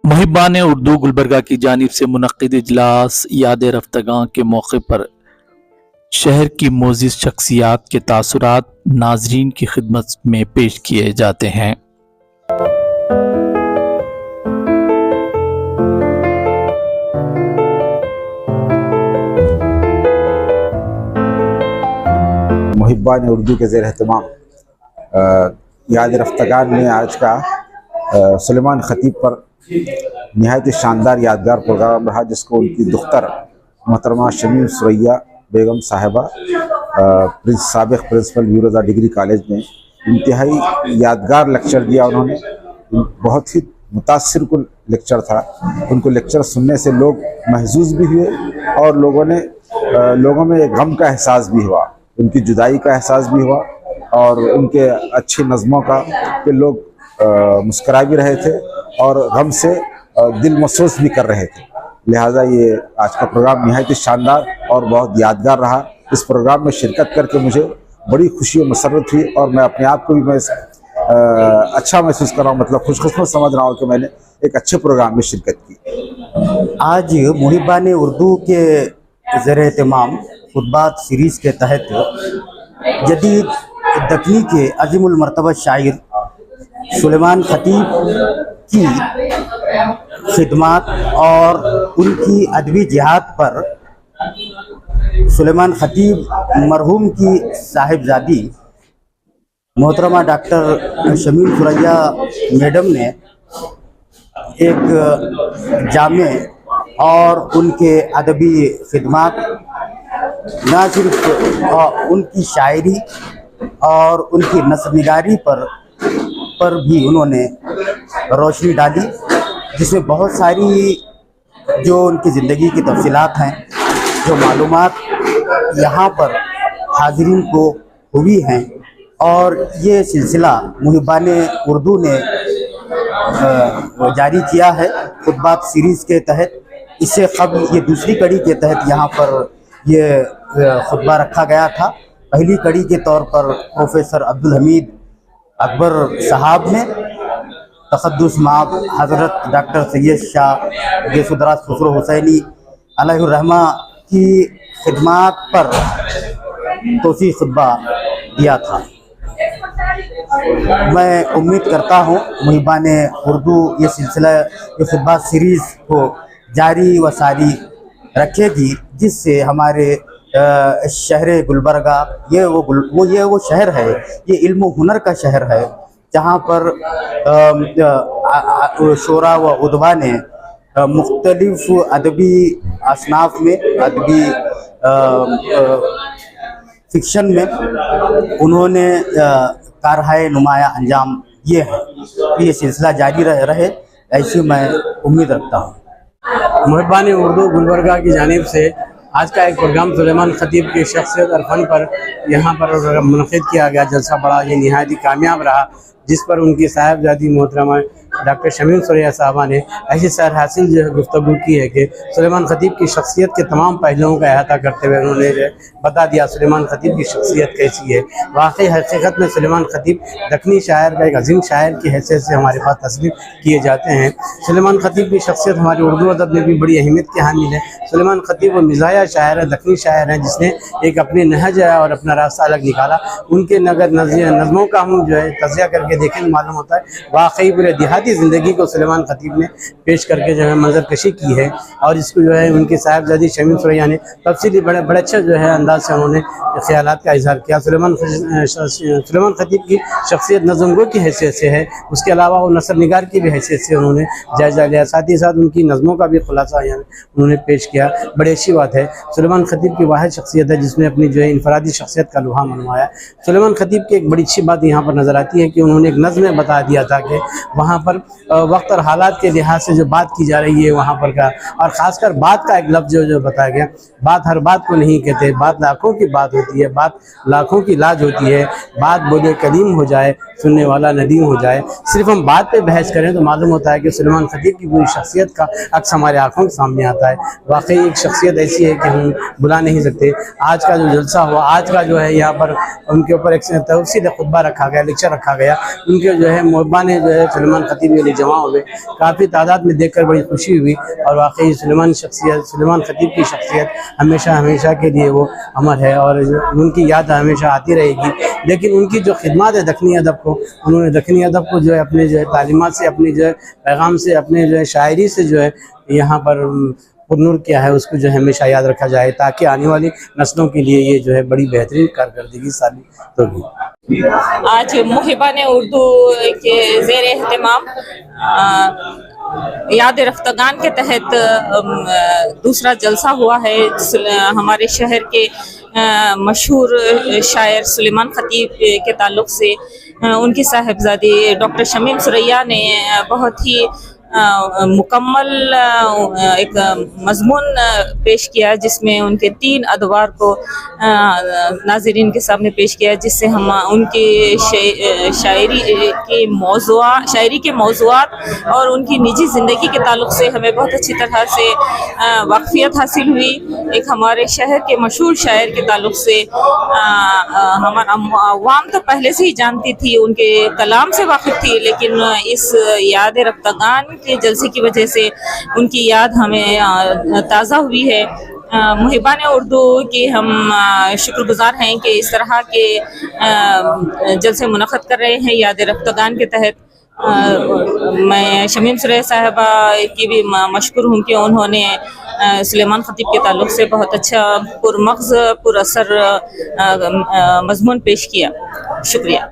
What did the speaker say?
محبان اردو گلبرگہ کی جانب سے منعقد اجلاس یاد رفتگان کے موقع پر شہر کی معزز شخصیات کے تاثرات ناظرین کی خدمت میں پیش کیے جاتے ہیں۔ محبان اردو کے زیر اہتمام یاد رفتگان میں آج کا سلیمان خطیب پر نہایت شاندار یادگار پروگرام رہا، جس کو ان کی دختر محترمہ شمیم ثریا بیگم صاحبہ سابق پرنسپل بیوروزہ ڈگری کالج میں انتہائی یادگار لیکچر دیا۔ انہوں نے بہت ہی متاثر کن لیکچر تھا۔ ان کو لیکچر سننے سے لوگ محظوظ بھی ہوئے اور لوگوں میں ایک غم کا احساس بھی ہوا، ان کی جدائی کا احساس بھی ہوا اور ان کے اچھی نظموں کا کہ لوگ مسکرا بھی رہے تھے اور غم سے دل محسوس بھی کر رہے تھے۔ لہٰذا یہ آج کا پروگرام نہایت شاندار اور بہت یادگار رہا۔ اس پروگرام میں شرکت کر کے مجھے بڑی خوشی و مسرت ہوئی اور میں اپنے آپ کو بھی میں اچھا محسوس کر رہا ہوں، مطلب خوش قسمت سمجھ رہا ہوں کہ میں نے ایک اچھے پروگرام میں شرکت کی۔ آج محبان اردو کے زیر اہتمام خطبات سیریز کے تحت جدید دکنی کے عظیم المرتبہ شاعر سلیمان خطیب کی خدمات اور ان کی ادبی جہاد پر سلیمان خطیب مرحوم کی صاحبزادی محترمہ ڈاکٹر شمیم ثریا میڈم نے ایک جامع اور ان کے ادبی خدمات، نہ صرف ان کی شاعری اور ان کی نثر نگاری پر بھی انہوں نے روشنی ڈالی، جس میں بہت ساری جو ان کی زندگی کی تفصیلات ہیں، جو معلومات یہاں پر حاضرین کو ہوئی ہیں، اور یہ سلسلہ محبان اردو نے جاری کیا ہے خطبات سیریز کے تحت۔ اس سے قبل یہ دوسری کڑی کے تحت یہاں پر یہ خطبہ رکھا گیا تھا۔ پہلی کڑی کے طور پر پروفیسر عبدالحمید اکبر صاحب نے تقدس مآب حضرت ڈاکٹر سید شاہ گیس دراز خسرو حسینی علیہ الرحمہ کی خدمات پر توسیع خطبہ دیا تھا۔ میں امید کرتا ہوں محبان اردو یہ سلسلہ یہ خطبات سیریز کو جاری و ساری رکھے گی، جس سے ہمارے شہر گلبرگہ یہ وہ شہر ہے، یہ علم و ہنر کا شہر ہے، جہاں پر شعراء و ادبا نے مختلف ادبی اصناف میں، ادبی فکشن میں انہوں نے کارہائے نمایاں انجام یہ ہے۔ یہ سلسلہ جاری رہے ایسی میں امید رکھتا ہوں۔ محبان اردو گلبرگہ کی جانب سے آج کا ایک پروگرام سلیمان خطیب کی شخصیت اور فن پر یہاں پر منعقد کیا گیا جلسہ بڑا یہ نہایت ہی کامیاب رہا، جس پر ان کی صاحبزادی محترمہ ڈاکٹر شمیم ثریا صاحبہ نے ایسی سیر حاصل جو گفتگو کی ہے کہ سلیمان خطیب کی شخصیت کے تمام پہلوؤں کا احاطہ کرتے ہوئے انہوں نے بتا دیا سلیمان خطیب کی شخصیت کیسی ہے۔ واقعی حقیقت میں سلیمان خطیب دکنی شاعر کا ایک عظیم شاعر کی حیثیت سے ہمارے پاس تصویر کیے جاتے ہیں۔ سلیمان خطیب کی شخصیت ہماری اردو ادب میں بھی بڑی اہمیت کی حامل ہے۔ سلیمان خطیب وہ مزاحیہ شاعر ہے، دکنی شاعر ہیں، جس نے ایک اپنے نہج اور اپنا راستہ الگ نکالا۔ ان کے نظموں کا ہم جو ہے تجزیہ کر کے دیکھیں معلوم ہوتا ہے واقعی پورے دیہاتی زندگی کو سلیمان خطیب نے پیش کر کے جو ہے منظر کشی کی ہے، اور اس کو جو ہے ان کی صاحبزادی شمیم ثریا نے تفصیلی بڑے اچھے جو ہے انداز سے انہوں نے خیالات کا اظہار کیا۔ سلیمان خطیب کی شخصیت نظم گو کی حیثیت سے ہے، اس کے علاوہ وہ نثر نگار کی بھی حیثیت سے انہوں نے جائزہ لیا، ساتھ ہی ساتھ ان کی نظموں کا بھی خلاصہ یہاں انہوں نے پیش کیا۔ بڑی اچھی بات ہے، سلیمان خطیب کی واحد شخصیت ہے جس نے اپنی جو ہے انفرادی شخصیت کا لوہا منوایا۔ سلیمان خطیب کی ایک بڑی اچھی بات یہاں پر نظر آتی ہے کہ انہوں نے ایک نظم میں بتا دیا تھا کہ وہاں پر وقت اور حالات کے لحاظ سے جو بات کی جا رہی ہے وہاں پر کا، اور خاص کر بات کا ایک لفظ جو بتایا گیا، بات ہر بات کو نہیں کہتے، بات لاکھوں کی بات ہوتی ہے، بات لاکھوں کی لاج ہوتی ہے، بات بولے کلیم ہو جائے سننے والا ندیم ہو جائے۔ صرف ہم بات پہ بحث کریں تو معلوم ہوتا ہے کہ سلیمان خطیب کی پوری شخصیت کا عکس ہمارے آنکھوں کے سامنے آتا ہے۔ واقعی ایک شخصیت ایسی ہے کہ ہم بلا نہیں سکتے۔ آج کا جو جلسہ ہوا، آج کا جو ہے یہاں پر ان کے اوپر ایک تفصیل خطبہ رکھا گیا، لیکچر رکھا گیا، ان کے جو ہے محبان جو ہے سلیمان خطیب علی جمع ہوئے، کافی تعداد میں دیکھ کر بڑی خوشی ہوئی، اور واقعی سلیمان خطیب کی شخصیت ہمیشہ ہمیشہ کے لیے وہ امر ہے اور ان کی یاد ہمیشہ آتی رہے گی۔ لیکن ان کی جو خدمات ہے دکنی ادب کو، انہوں نے دکنی ادب کو جو ہے اپنے جو ہے تعلیمات سے، اپنی جو ہے پیغام سے، اپنے جو ہے شاعری سے جو ہے یہاں پر پرنور کیا ہے، اس کو جو ہے ہمیشہ یاد رکھا جائے تاکہ آنے والی نسلوں کے لیے یہ جو ہے بڑی بہترین کارکردگی ثابت ہوگی۔ آج محبان اردو کے زیر اہتمام یاد رفتگان کے تحت دوسرا جلسہ ہوا ہے، ہمارے شہر کے مشہور شاعر سلیمان خطیب کے تعلق سے ان کی صاحبزادی ڈاکٹر شمیم سریا نے بہت ہی مکمل ایک مضمون پیش کیا، جس میں ان کے 3 ادوار کو ناظرین کے سامنے پیش کیا، جس سے ہم ان کی شاعری کے موضوعات اور ان کی نجی زندگی کے تعلق سے ہمیں بہت اچھی طرح سے واقفیت حاصل ہوئی۔ ایک ہمارے شہر کے مشہور شاعر کے تعلق سے ہمارا عوام تو پہلے سے ہی جانتی تھی، ان کے کلام سے واقف تھی، لیکن اس یاد رفتگان کے جلسے کی وجہ سے ان کی یاد ہمیں تازہ ہوئی ہے۔ محبان اردو کی ہم شکر گزار ہیں کہ اس طرح کے جلسے منعقد کر رہے ہیں یاد رفتگان کے تحت۔ میں شمیم سریا صاحبہ کی بھی مشکور ہوں کہ انہوں نے سلیمان خطیب کے تعلق سے بہت اچھا پرمغز پر اثر مضمون پیش کیا۔ شکریہ۔